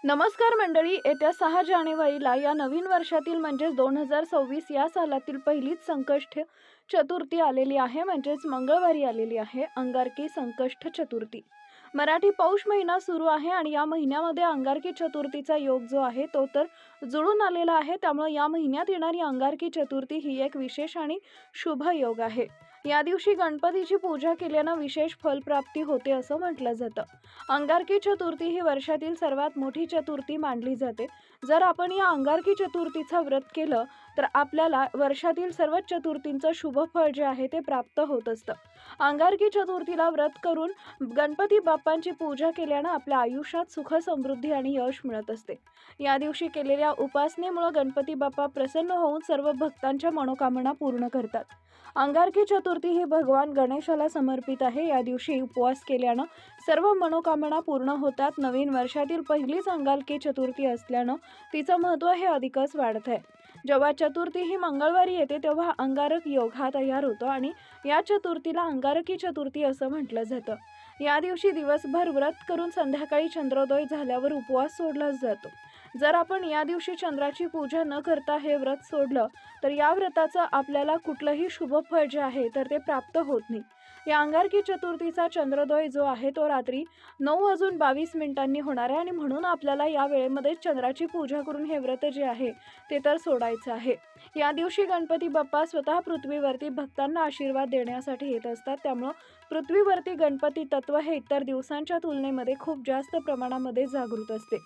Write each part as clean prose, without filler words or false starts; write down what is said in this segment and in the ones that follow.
नमस्कार मंडळी, येत्या 6 जानेवारीला या नवीन वर्षातील म्हणजेच 2026 या सालातील पहिलीच संकष्ट चतुर्थी आलेली आहे. म्हणजेच मंगळवारी आलेली आहे अंगारकी संकष्ट चतुर्थी. मराठी पौष महिना सुरू आहे आणि या महिन्यामध्ये अंगारकी चतुर्थीचा योग जो आहे तो तर जुळून आलेला आहे. त्यामुळे या महिन्यात येणारी अंगारकी चतुर्थी ही एक विशेष आणि शुभ योग आहे. या दिवशी गणपतीची पूजा केल्यानं विशेष फलप्राप्ती होते असं म्हटलं जातं. अंगारकी चतुर्थी ही वर्षातील सर्वात मोठी चतुर्थी मानली जाते. जर आपण या अंगारकी चतुर्थीचं व्रत केलं तर आपल्याला वर्षातील सर्व चतुर्थींचं शुभ फळ जे आहे ते प्राप्त होत असतं. अंगारकी चतुर्थीला व्रत करून गणपती बाप्पांची पूजा केल्यानं आपल्या आयुष्यात सुख समृद्धी आणि यश मिळत असते. या दिवशी केलेल्या उपासनेमुळे गणपती बाप्पा प्रसन्न होऊन सर्व भक्तांच्या मनोकामना पूर्ण करतात. अंगारकी चतुर्थी ही भगवान गणेशाला समर्पित आहे. या दिवशी उपवास केल्यानं सर्व मनोकामना पूर्ण होतात. नवीन वर्षातील पहिलीच अंगारकी चतुर्थी असल्यानं तिचं महत्त्व हे अधिकच वाढत आहे. जेव्हा चतुर्थी ही मंगळवारी येते तेव्हा अंगारक योग हा तयार होतो आणि या चतुर्थीला अंगारकी चतुर्थी असं म्हटलं जातं. या दिवशी दिवसभर व्रत करून संध्याकाळी चंद्रोदय झाल्यावर उपवास सोडला जातो. जर आपण या दिवशी चंद्राची पूजा न करता हे व्रत सोडलं तर या व्रताचं आपल्याला कुठलंही शुभ फळ जे आहे तर ते प्राप्त होत नाही. या अंगारकी चतुर्थीचा चंद्रोदय जो आहे तो रात्री 9:22 होणार आहे आणि म्हणून आपल्याला या वेळेमध्ये चंद्राची पूजा करून हे व्रत जे आहे ते तर सोडायचं आहे. या दिवशी गणपती बाप्पा स्वतः पृथ्वीवरती भक्तांना आशीर्वाद देण्यासाठी येत असतात. त्यामुळं पृथ्वीवरती गणपती तत्व हे इतर दिवसांच्या तुलनेमध्ये खूप जास्त प्रमाणामध्ये जागृत असते.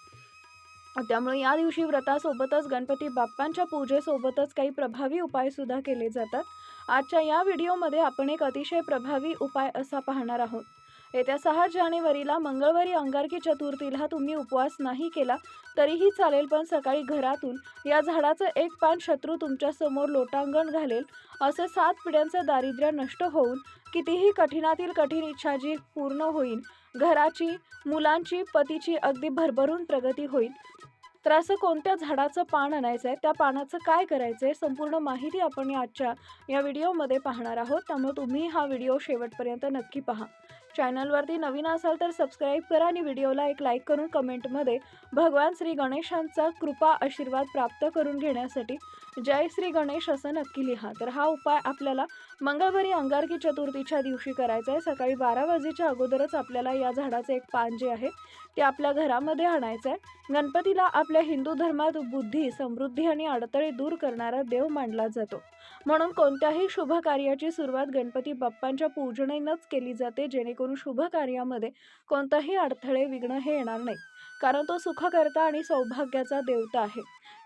त्यामुळे या दिवशी व्रतासोबतच गणपती बाप्पांच्या पूजेसोबतच काही प्रभावी उपायसुद्धा केले जातात. आजच्या या व्हिडिओमध्ये आपण एक अतिशय प्रभावी उपाय असा पाहणार आहोत. येत्या 6 जानेवारीला मंगळवारी अंगारकी चतुर्थीला तुम्ही उपवास नाही केला तरीही चालेल, पण सकाळी घरातून या झाडाचं एक पान शत्रू तुमच्यासमोर लोटांगण घालेल असे 7 पिढ्यांचं दारिद्र्य नष्ट होऊन कितीही कठीणातील कठीण इच्छा जी पूर्ण होईल, घराची, मुलांची, पतीची अगदी भरभरून प्रगती होईल. तर असं कोणत्या झाडाचं पान आणायचं आहे, त्या पानाचं काय करायचं आहे, संपूर्ण माहिती आपण आजच्या या व्हिडिओमध्ये पाहणार आहोत. त्यामुळे तुम्ही हा व्हिडिओ शेवटपर्यंत नक्की पहा. चॅनलवरती नवीन असाल तर सबस्क्राईब करा आणि व्हिडिओला एक लाईक करून कमेंटमध्ये भगवान श्री गणेशांचा कृपा आशीर्वाद प्राप्त करून घेण्यासाठी जय श्री गणेश असं नक्की लिहा. तर हा उपाय आपल्याला मंगळवारी अंगारकी चतुर्थीच्या दिवशी करायचा आहे. सकाळी 12 वाजेच्या अगोदरच आपल्याला या झाडाचं एक पान जे आहे ते आपल्या घरामध्ये आणायचं आहे. गणपतीला आपल्या हिंदू धर्मात बुद्धी, समृद्धी आणि अडथळे दूर करणारा देव मानला जातो. म्हणून कोणत्याही शुभ कार्याची सुरुवात गणपती बाप्पांच्या पूजनेनंच केली जाते, जेणेकरून शुभ कार्यामध्ये कोणताही अडथळे, विघ्न हे येणार नाही. कारण तो सुखकर्ता आणि सौभाग्याचा देवता आहे.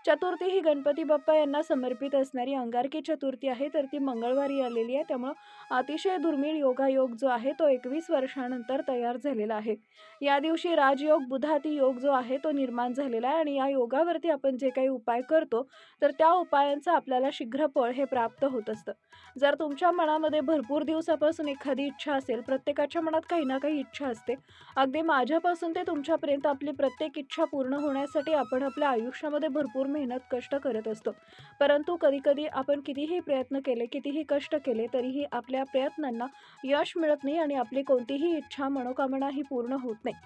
चतुर्थी ही गणपती बाप्पा यांना समर्पित असणारी अंगारकी चतुर्थी आहे, तर ती मंगळवारी आलेली आहे. त्यामुळं अतिशय दुर्मिळ योगायोग जो आहे तो 21 वर्षानंतर तयार झालेला आहे. या दिवशी राजयोग, बुधाती योग जो आहे तो निर्माण झालेला आहे आणि या योगावरती आपण जे काही उपाय करतो तर त्या उपायांचं आपल्याला शीघ्र फळ हे प्राप्त होत असतं. जर तुमच्या मनामध्ये भरपूर दिवसापासून एखादी इच्छा असेल, प्रत्येकाच्या मनात काही ना काही इच्छा असते, अगदी माझ्यापासून ते तुमच्यापर्यंत आपली प्रत्येक इच्छा पूर्ण होण्यासाठी आपण आपल्या आयुष्यामध्ये भरपूर मेहनत, कष्ट करत असतो. परंतु कधीकधी आपण कितीही प्रयत्न केले, कितीही कष्ट केले तरीही आपल्या प्रयत्नांना यश मिळत नाही आणि आपली कोणतीही इच्छा, मनोकामना ही पूर्ण होत नाही.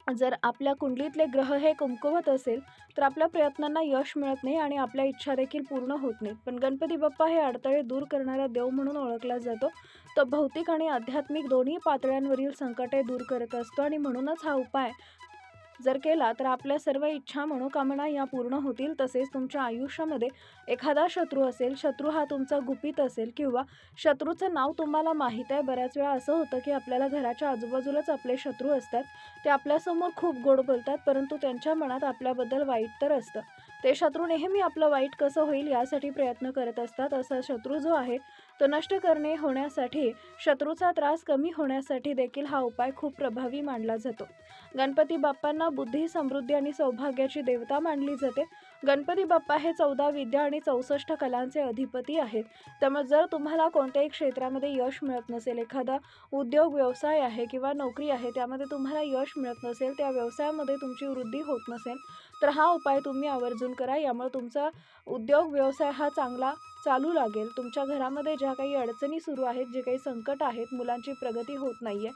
जर आपल्या कुंडलीतले ग्रह हे कमकुवत असेल तर आपल्या प्रयत्नांना यश मिळत नाही आणि आपल्या इच्छा देखील पूर्ण होत नाही. पण गणपती बाप्पा हे अडथळे दूर करणारा देव म्हणून ओळखला जातो. तो भौतिक आणि आध्यात्मिक दोन्ही पातळ्यांवरील संकटे दूर करत असतो आणि म्हणूनच हा उपाय जर केला तर आपल्या सर्व इच्छा, मनोकामना या पूर्ण होतील. तसेच तुमच्या आयुष्यामध्ये एखादा शत्रू असेल, शत्रू हा तुमचा गुपित असेल किंवा शत्रूचं नाव तुम्हाला माहीत आहे. बऱ्याच वेळा असं होतं की आपल्याला घराच्या आजूबाजूलाच आपले शत्रू असतात. ते आपल्यासमोर खूप गोड बोलतात, परंतु त्यांच्या मनात आपल्याबद्दल वाईट तर असतं. ते शत्रू नेहमी आपलं वाईट कसं होईल यासाठी प्रयत्न करत असतात. असा शत्रू जो आहे तो नष्ट करणे होण्यासाठी, शत्रूचा त्रास कमी होण्यासाठी देखील हा उपाय खूप प्रभावी मानला जातो. गणपती बाप्पांना बुद्धी, समृद्धी आणि सौभाग्याची देवता मानली जाते. गणपती बाप्पा हे 14 विद्या आणि 64 कलांचे अधिपती आहेत. त्यामुळे जर तुम्हाला कोणत्याही क्षेत्रामध्ये यश मिळत नसेल, एखादा उद्योग, व्यवसाय आहे किंवा नोकरी आहे त्यामध्ये तुम्हाला यश मिळत नसेल, त्या व्यवसायामध्ये तुमची वृद्धी होत नसेल तर हा उपाय तुम्ही आवर्जून करा. यामुळे तुमचा उद्योग, व्यवसाय हा चांगला चालू लागेल. तुमच्या घरामध्ये ज्या काही अडचणी सुरू आहेत, जे काही संकट आहेत, मुलांची प्रगती होत नाहीये,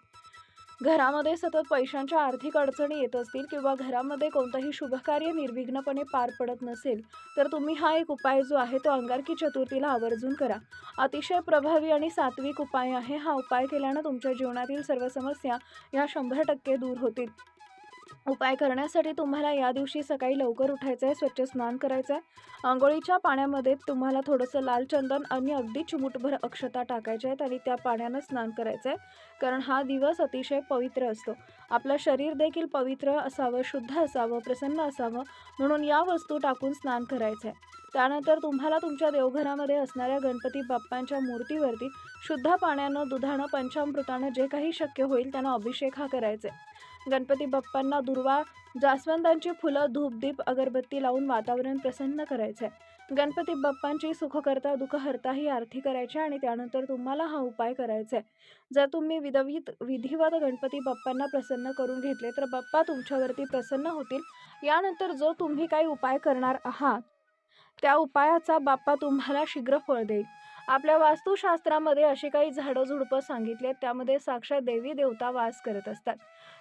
घरामध्ये सतत पैशांच्या आर्थिक अडचणी येत असतील किंवा घरामध्ये कोणतंही शुभकार्य निर्विघ्नपणे पार पडत नसेल, तर तुम्ही हा एक उपाय जो आहे तो अंगारकी चतुर्थीला आवर्जून करा. अतिशय प्रभावी आणि सात्विक उपाय आहे. हा उपाय केल्यानं तुमच्या जीवनातील सर्व समस्या ह्या 100% दूर होतील. उपाय करण्यासाठी तुम्हाला या दिवशी सकाळी लवकर उठायचं आहे, स्वच्छ स्नान करायचं आहे. अंघोळीच्या पाण्यामध्ये तुम्हाला थोडंसं लाल चंदन आणि अगदी चिमूटभर अक्षता टाकायच्या आहेत आणि त्या पाण्यानं स्नान करायचं आहे. कारण हा दिवस अतिशय पवित्र असतो. आपलं शरीर देखील पवित्र असावं, शुद्ध असावं, प्रसन्न असावं म्हणून या वस्तू टाकून स्नान करायचं आहे. त्यानंतर तुम्हाला तुमच्या देवघरामध्ये असणाऱ्या गणपती बाप्पांच्या मूर्तीवरती शुद्ध पाण्यानं, दुधानं, पंचामृतानं जे काही शक्य होईल त्यानं अभिषेक हा करायचा आहे. गणपती बाप्पांना दुर्वा, जास्वंदांची फुलं, धूप-दीप, अगरबत्ती लावून वातावरण प्रसन्न करायचं आहे. गणपती बाप्पांची सुखकर्ता दुःखहर्ता ही आरती करायची आणि त्यानंतर तुम्हाला हा उपाय करायचा आहे. जर तुम्ही विधिवत गणपती बाप्पांना प्रसन्न करून घेतले तर बाप्पा तुमच्यावरती प्रसन्न होतील. यानंतर जो तुम्ही काही उपाय करणार आहात त्या उपायाचा बाप्पा तुम्हाला शीघ्र फळ देईल. आपल्या वास्तुशास्त्रामध्ये अशी काही झाडं-झुडपं सांगितली आहेत, त्यामध्ये साक्षात देवी देवता वास करत असतात.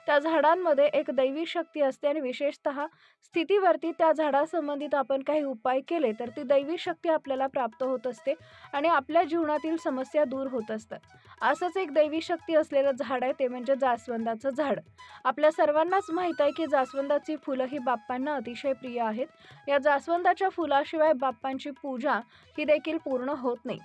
त्या झाडांमध्ये एक दैवी शक्ती असते आणि विशेषतः स्थितीवरती त्या झाडासंबंधित आपण काही उपाय केले तर ती दैवी शक्ती आपल्याला प्राप्त होत असते आणि आपल्या जीवनातील समस्या दूर होत असतात. असंच एक दैवी शक्ती असलेलं झाड आहे ते म्हणजे जास्वंदाचं झाड. आपल्या सर्वांनाच माहीत आहे की जास्वंदाची फुलं ही बाप्पांना अतिशय प्रिय आहेत. या जास्वंदाच्या फुलाशिवाय बाप्पांची पूजा ही देखील पूर्ण होत नाही.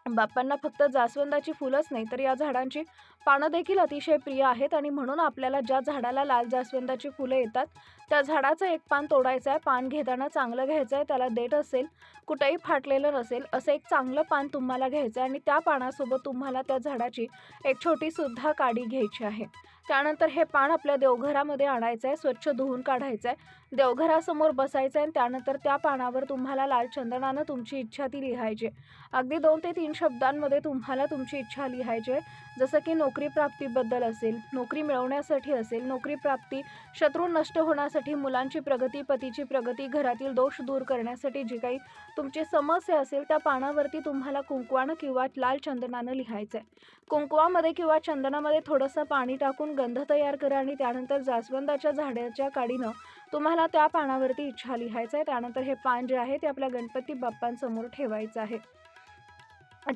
बाप्पांना फक्त जास्वंदाची फुलंच नाही तर या झाडांची पानं देखील अतिशय प्रिय आहेत आणि म्हणून आपल्याला ज्या झाडाला लाल जास्वंदाची फुलं येतात त्या झाडाचं एक पान तोडायचं आहे. पान घेताना चांगलं घ्यायचं आहे, त्याला देठ असेल, कुठेही फाटलेलं नसेल असं एक चांगलं पान तुम्हाला घ्यायचं आहे आणि त्या पानासोबत तुम्हाला त्या झाडाची एक छोटीसुद्धा काडी घ्यायची आहे. त्यानंतर हे पान आपल्या देवघरामध्ये आणायचं आहे, स्वच्छ धुवून काढायचं आहे, देवघरासमोर बसायचं आहे आणि त्यानंतर त्या पानावर तुम्हाला लाल चंदनानं तुमची इच्छा ती लिहायची आहे. अगदी 2 ते 3 शब्दांमध्ये तुम्हाला तुमची इच्छा लिहायची आहे. जसं की नोकरी प्राप्तीबद्दल असेल, नोकरी मिळवण्यासाठी असेल, नोकरी प्राप्ती, शत्रू नष्ट होण्यासाठी, मुलांची प्रगती, पतीची प्रगती, घरातील दोष दूर करण्यासाठी जी काही तुमची समस्या असेल त्या पानावरती तुम्हाला कुंकवानं किंवा लाल चंदनानं लिहायचं आहे. कुंकवामध्ये किंवा चंदनामध्ये थोडंसं पाणी टाकून गंध तयार करा आणि त्यानंतर जास्वंदाच्या झाडाच्या काडीनं तुम्हाला त्या पानावरती इच्छा लिहायचं आहे. त्यानंतर हे पान जे आहे ते आपल्या गणपती बाप्पांसमोर ठेवायचं आहे.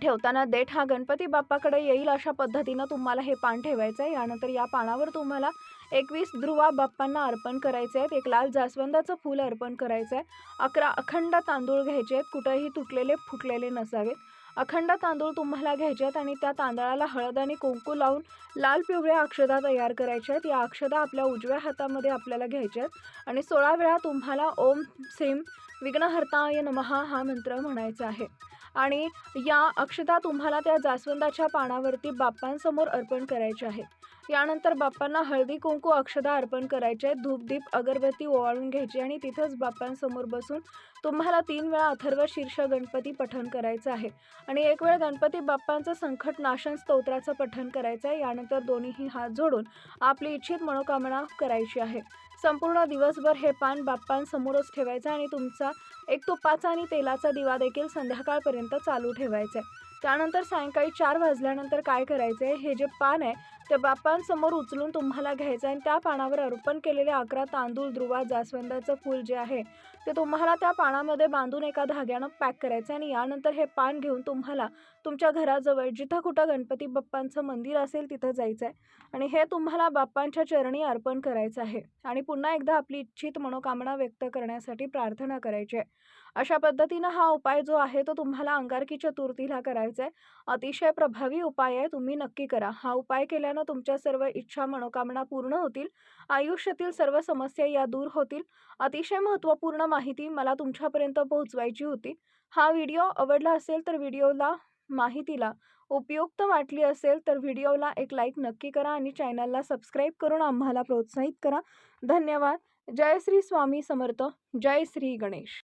ठेवताना देठ हा गणपती बाप्पाकडे येईल अशा पद्धतीनं तुम्हाला हे पान ठेवायचं आहे. यानंतर या पानावर तुम्हाला 21 ध्रुवा बाप्पांना अर्पण करायचे आहेत. एक लाल जास्वंदाचं फूल अर्पण करायचं आहे. 11 अखंड तांदूळ घ्यायचे आहेत, कुठेही तुटलेले फुटलेले नसावेत. अखंड तांदूळ तुम्हाला घ्यायचे आहेत आणि त्या तांदळाला हळद आणि कुंकू लावून लाल पिवळ्या अक्षता तयार करायच्या आहेत. या अक्षता आपल्या उजव्या हातामध्ये आपल्याला घ्यायच्या आहेत आणि 16 वेळा तुम्हाला ओम श्रीम विघ्नहर्ताय नमः हा मंत्र म्हणायचा आहे. आणि या अक्षता तुम्हाला त्या जास्वंदाच्या पानावरती बाप्पांसमोर अर्पण करायच्या आहेत. यानंतर बाप्पांना हळदी कुंकू अक्षता अर्पण करायचे आहेत. धूप-दीप अगरबत्ती ओवाळून घ्यायची आणि तिथंच बाप्पांसमोर बसून तुम्हाला 3 वेळा अथर्व शीर्ष गणपती पठण करायचं आहे आणि 1 वेळ गणपती बाप्पांचं संकट नाशन स्तोत्राचं पठण करायचं आहे. यानंतर दोन्हीही हात जोडून आपली इच्छित मनोकामना करायची आहे. संपूर्ण दिवसभर हे पान बाप्पांसमोरच ठेवायचं आणि तुमचा एक तुपाचा आणि तेलाचा दिवा देखील संध्याकाळपर्यंत चालू ठेवायचा आहे. त्यानंतर सायंकाळी 4 वाजल्यानंतर काय करायचं आहे, हे जे पान आहे ते बाप्पांसमोर उचलून तुम्हाला घ्यायचं आहे आणि त्या पानावर अर्पण केलेले 11 तांदूळ, दुर्वा, जास्वंदाचं फूल जे आहे ते तुम्हाला त्या पानामध्ये बांधून एका धाग्यानं पॅक करायचं आहे आणि यानंतर हे पान घेऊन तुम्हाला तुमच्या घराजवळ जिथं कुठं गणपती बाप्पांचं मंदिर असेल तिथं जायचं आहे आणि हे तुम्हाला बाप्पांच्या चरणी अर्पण करायचं आहे आणि पुन्हा एकदा आपली इच्छित मनोकामना व्यक्त करण्यासाठी प्रार्थना करायची आहे. अशा पद्धतीनं हा उपाय जो आहे तो तुम्हाला अंगारकी चतुर्थीला करायचा आहे. अतिशय प्रभावी उपाय आहे, तुम्ही नक्की करा. हा उपाय केल्यानं तुमच्या सर्व इच्छा मनोकामना पूर्ण होतील. आयुष्यातील सर्व समस्या या दूर होतील. अतिशय महत्त्वपूर्ण माहिती मला तुमच्यापर्यंत पोहोचवायची होती. हा व्हिडिओ आवडला असेल तर माहितीला उपयुक्त वाटली असेल तर व्हिडिओला एक लाईक नक्की करा आणि चॅनलला सबस्क्राईब करून आम्हाला प्रोत्साहित करा. धन्यवाद. जय श्री स्वामी समर्थ. जय श्री गणेश.